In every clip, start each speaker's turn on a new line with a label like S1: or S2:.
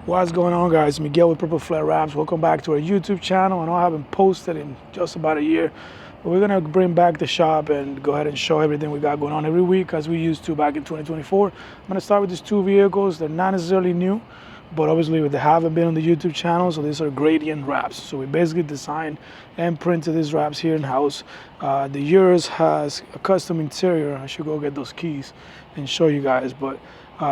S1: What's going on, guys? Miguel with Purple Flare Wraps. Welcome back to our YouTube channel. I know I haven't posted in just about a year, but we're gonna bring back the shop and go ahead and show everything we got going on every week as we used to back in 2024. I'm gonna start with these two vehicles. They're not necessarily new, but obviously they haven't been on the YouTube channel, so these are gradient wraps. So we basically designed and printed these wraps here in-house. The Urus has a custom interior. I should go get those keys and show you guys, but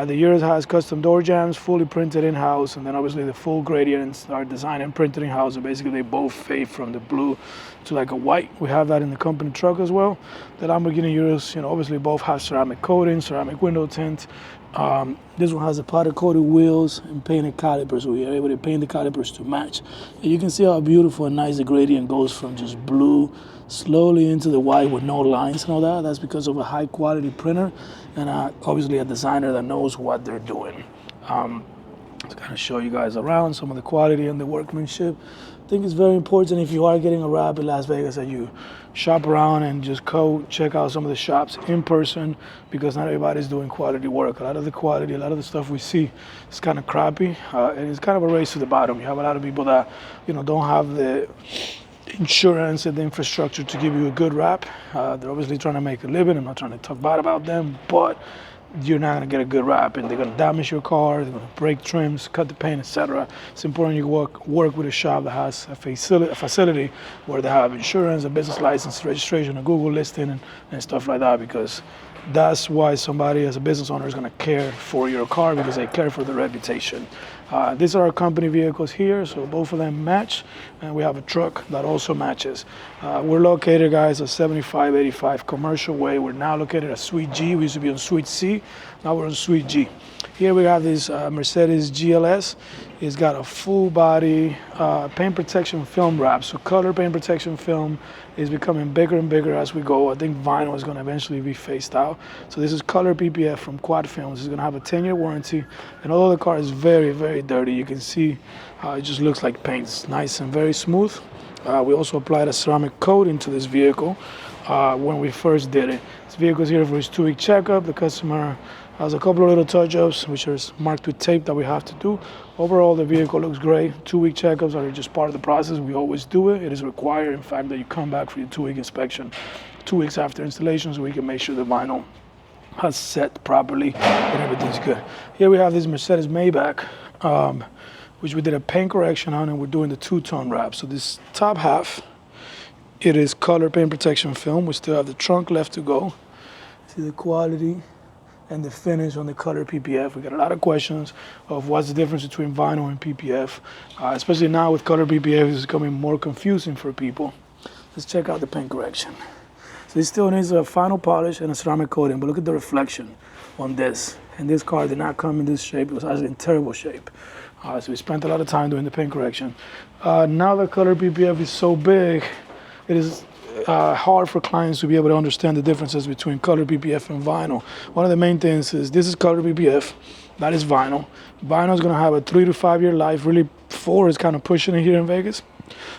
S1: the Urus has custom door jambs, fully printed in-house, and then obviously the full gradients are designed and printed in-house. So basically they both fade from the blue to like a white. We have that in the company truck as well. The Lamborghini Urus, obviously both have ceramic coating, ceramic window tint. This one has the powder coated wheels and painted calipers, so we are able to paint the calipers to match. And you can see how beautiful and nice the gradient goes from just blue slowly into the white with no lines and all that. That's because of a high quality printer and obviously a designer that knows what they're doing. To kind of show you guys around some of the quality and the workmanship. I think it's very important if you are getting a wrap in Las Vegas that you shop around and just go check out some of the shops in person, because not everybody's doing quality work. A lot of the stuff we see is kind of crappy, and it's kind of a race to the bottom. You have a lot of people that don't have the insurance and the infrastructure to give you a good wrap. They're obviously trying to make a living. I'm not trying to talk bad about them, but you're not going to get a good wrap, and they're going to damage your car, they're going to break trims, cut the paint, etc. It's important you work with a shop that has a facility where they have insurance, a business license, registration, a Google listing, and stuff like that, because that's why somebody as a business owner is going to care for your car, because they care for the reputation. These are our company vehicles here, so both of them match, and we have a truck that also matches. We're located, guys, at 7585 Commercial Way. We're now located at Suite G. We used to be on Suite C, now we're on Suite G. Here we have this Mercedes GLS. It's got a full body paint protection film wrap. So color paint protection film is becoming bigger and bigger as we go. I think vinyl is going to eventually be phased out. So this is color PPF from Quad Films. It's going to have a 10-year warranty. And although the car is very, very dirty, you can see how it just looks like paint. It's nice and very smooth. We also applied a ceramic coat into this vehicle when we first did it. This vehicle is here for his 2-week checkup. The customer has a couple of little touch-ups which are marked with tape that we have to do. Overall, the vehicle looks great. 2-week checkups are just part of the process. We always do it. It is required, in fact, that you come back for your 2-week inspection 2 weeks after installation, so we can make sure the vinyl has set properly and everything's good. Here we have this Mercedes Maybach, which we did a paint correction on, and we're doing the two-tone wrap. So this top half, it is color paint protection film. We still have the trunk left to go. See the quality and the finish on the color PPF. We got a lot of questions of what's the difference between vinyl and PPF, especially now with color PPF. It's becoming more confusing for people. Let's check out the paint correction. So this still needs a final polish and a ceramic coating, but look at the reflection on this. And this car did not come in this shape. It was actually in terrible shape. So we spent a lot of time doing the paint correction. Now the color PPF is so big, it is hard for clients to be able to understand the differences between color PPF and vinyl. One of the main things is this is color PPF, that is vinyl. Vinyl is going to have a 3 to 5 year life. Really, 4 is kind of pushing it here in Vegas.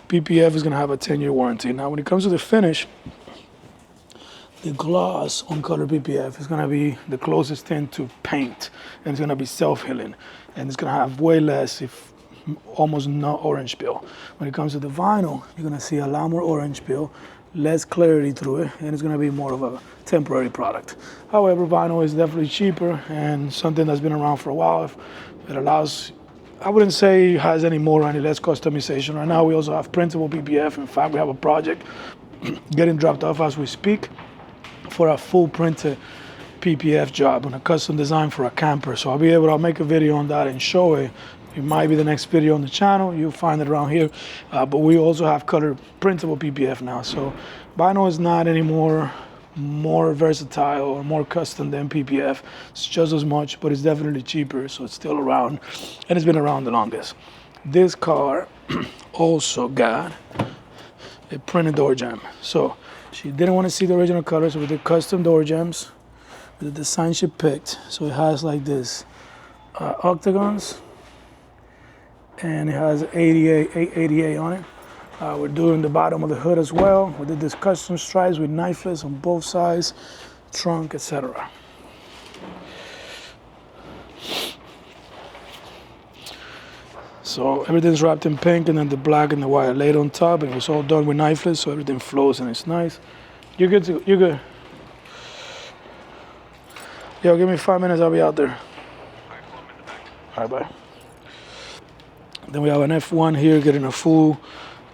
S1: PPF is going to have a 10-year warranty. Now when it comes to the finish, the gloss on color PPF is going to be the closest thing to paint, and it's going to be self-healing, and it's going to have way less, if almost no, orange peel. When it comes to the vinyl, you're going to see a lot more orange peel, less clarity through it, and it's going to be more of a temporary product. However, vinyl is definitely cheaper and something that's been around for a while. It allows, I wouldn't say it has any more or any less customization. Right now we also have printable PPF. In fact, we have a project getting dropped off as we speak for a full printed PPF job on a custom design for a camper. So I'll make a video on that and show it. It might be the next video on the channel. You'll find it around here. But we also have color printable PPF now. So vinyl is not anymore more versatile or more custom than PPF. It's just as much, but it's definitely cheaper. So it's still around, and it's been around the longest. This car also got a printed door jamb. So she didn't want to see the original color, so we did custom door jambs with the design she picked. So it has like this octagons, and it has 888 on it. We're doing the bottom of the hood as well. We did this custom stripes with knifeless on both sides, trunk, etc. So everything's wrapped in pink, and then the black and the white laid on top, and it was all done with knifeless, so everything flows and it's nice. You're good to, you're good. Yo, give me 5 minutes, I'll be out there. All right, bye. Then we have an F1 here getting a full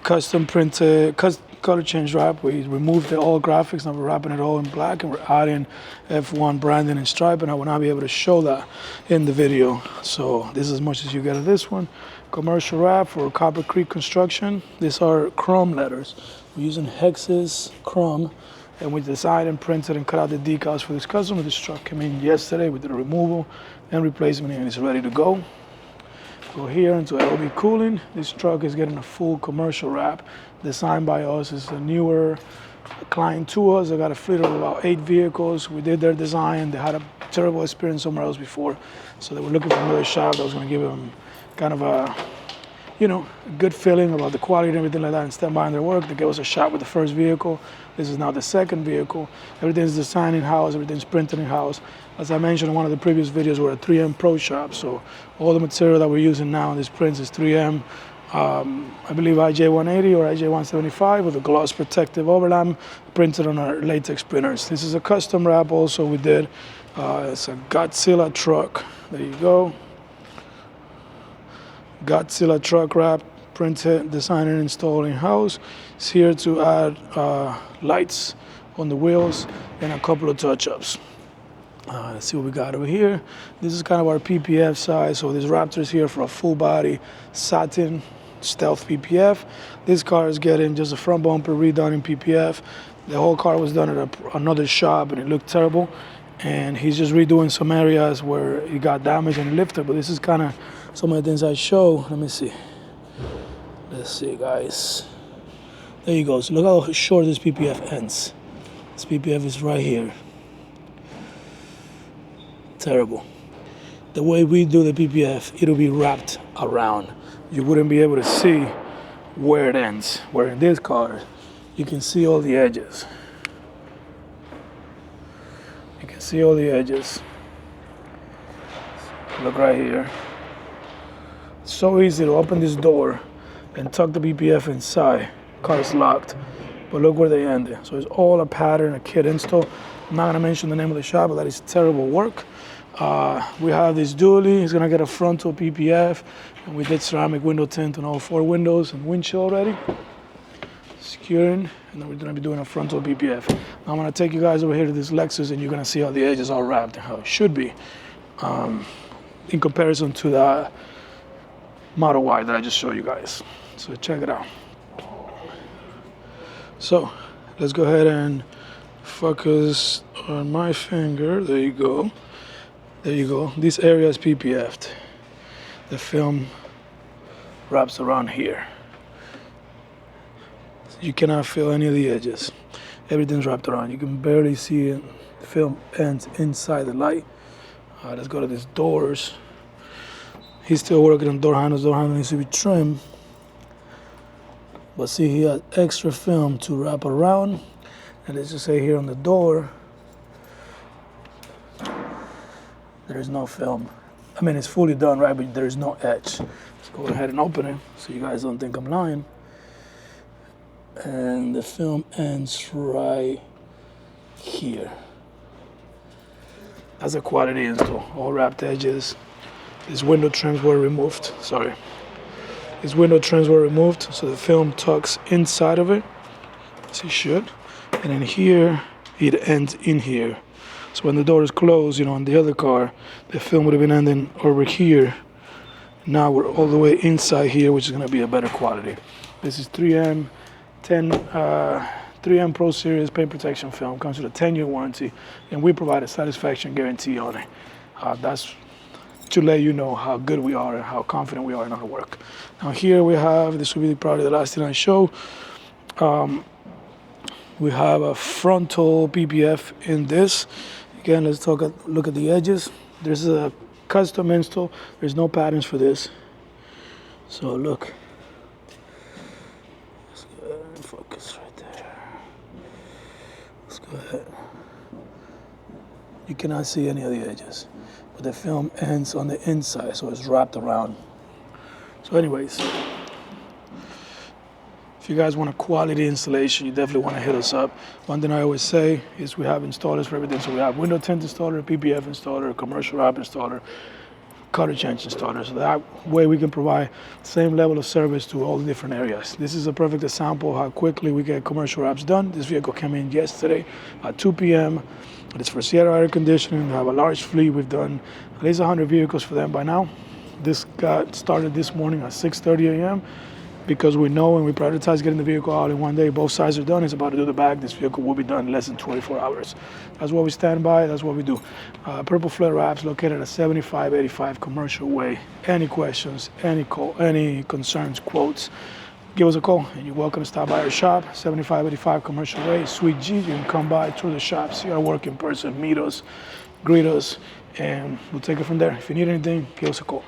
S1: custom printed, color change wrap. We removed the all graphics, now we're wrapping it all in black, and we're adding F1 branding and stripe, and I will not be able to show that in the video. So this is as much as you get of this one. Commercial wrap for Copper Creek Construction. These are chrome letters. We're using Hex's chrome, and we designed and printed and cut out the decals for this customer. This truck came in yesterday with the removal and replacement, and it's ready to go. Go here into LB Cooling. This truck is getting a full commercial wrap designed by us. It's a newer client to us. They got a fleet of about 8 vehicles. We did their design. They had a terrible experience somewhere else before, so they were looking for another shop that was going to give them kind of a, you know, a good feeling about the quality and everything like that, and stand by in their work. They gave us a shot with the first vehicle. This is now the second vehicle. Everything's designed in-house, everything's printed in-house. As I mentioned in one of the previous videos, we're a 3M Pro shop, so all the material that we're using now in these prints is 3M. I believe IJ180 or IJ175 with a gloss protective overlap printed on our latex printers. This is a custom wrap also we did. It's a Godzilla truck. There you go. Godzilla truck wrap, printed, designed and installed in-house. It's here to add lights on the wheels and a couple of touch-ups. Let's see what we got over here. This is kind of our PPF size. So this Raptor's here for a full body satin stealth PPF. This car is getting just a front bumper redone in PPF. The whole car was done at another shop and it looked terrible. And he's just redoing some areas where it got damaged and lifted. But this is kind of some of the things I show. Let me see. Let's see, guys. There you go. So look how short this PPF ends. This PPF is right here. Terrible. The way we do the PPF, it'll be wrapped around. You wouldn't be able to see where it ends. Where in this car, you can see all the edges. You can see all the edges. Look right here. It's so easy to open this door and tuck the PPF inside. Car is locked, but look where they ended. So it's all a pattern, a kit install. I'm not gonna mention the name of the shop, but that is terrible work. We have this dually. He's gonna get a frontal PPF, and we did ceramic window tint on all 4 windows and windshield already. Securing, and then we're gonna be doing a frontal PPF. Now I'm gonna take you guys over here to this Lexus, and you're gonna see how the edges are wrapped and how it should be, in comparison to the Model Y that I just showed you guys. So check it out. So let's go ahead and focus on my finger. There you go. There you go. This area is PPF'd. The film wraps around here. You cannot feel any of the edges. Everything's wrapped around. You can barely see it. The film ends inside the light. Let's go to these doors. He's still working on door handles. Door handle needs to be trimmed. But see, he has extra film to wrap around. And let's just say here on the door, there is no film. I mean, it's fully done, right? But there is no edge. Let's go ahead and open it so you guys don't think I'm lying. And the film ends right here. That's a quality install. All wrapped edges. These window trims were removed. Sorry. These window trims were removed, so the film tucks inside of it, as it should. And then here, it ends in here. So when the door is closed, you know, on the other car, the film would have been ending over here. Now we're all the way inside here, which is going to be a better quality. This is 3M Pro Series paint protection film. Comes with a 10-year warranty, and we provide a satisfaction guarantee on it. That's to let you know how good we are and how confident we are in our work. Now here we have, this will be probably the last thing I show. We have a frontal PPF in this. Again, let's look at the edges. There's a custom install. There's no patterns for this. So look. Let's go ahead and focus right there. Let's go ahead. You cannot see any of the edges, but the film ends on the inside, so it's wrapped around. So anyways, if you guys want a quality installation, you definitely want to hit us up. One thing I always say is we have installers for everything. So we have window tint installer, PPF installer, commercial wrap installer, color change installer. So that way we can provide the same level of service to all the different areas. This is a perfect example of how quickly we get commercial wraps done. This vehicle came in yesterday at 2 p.m. It's for Sierra Air Conditioning. They have a large fleet. We've done at least 100 vehicles for them by now. This got started this morning at 6:30 a.m. because we know and we prioritize getting the vehicle out in one day. Both sides are done. It's about to do the back. This vehicle will be done in less than 24 hours. That's what we stand by. That's what we do. Purple Flare Wraps located at 7585 Commercial Way. Any questions, any concerns, quotes, give us a call. And you're welcome to stop by our shop, 7585 Commercial Way, Suite G. You can come by through the shop, see our work in person, meet us, greet us, and we'll take it from there. If you need anything, give us a call.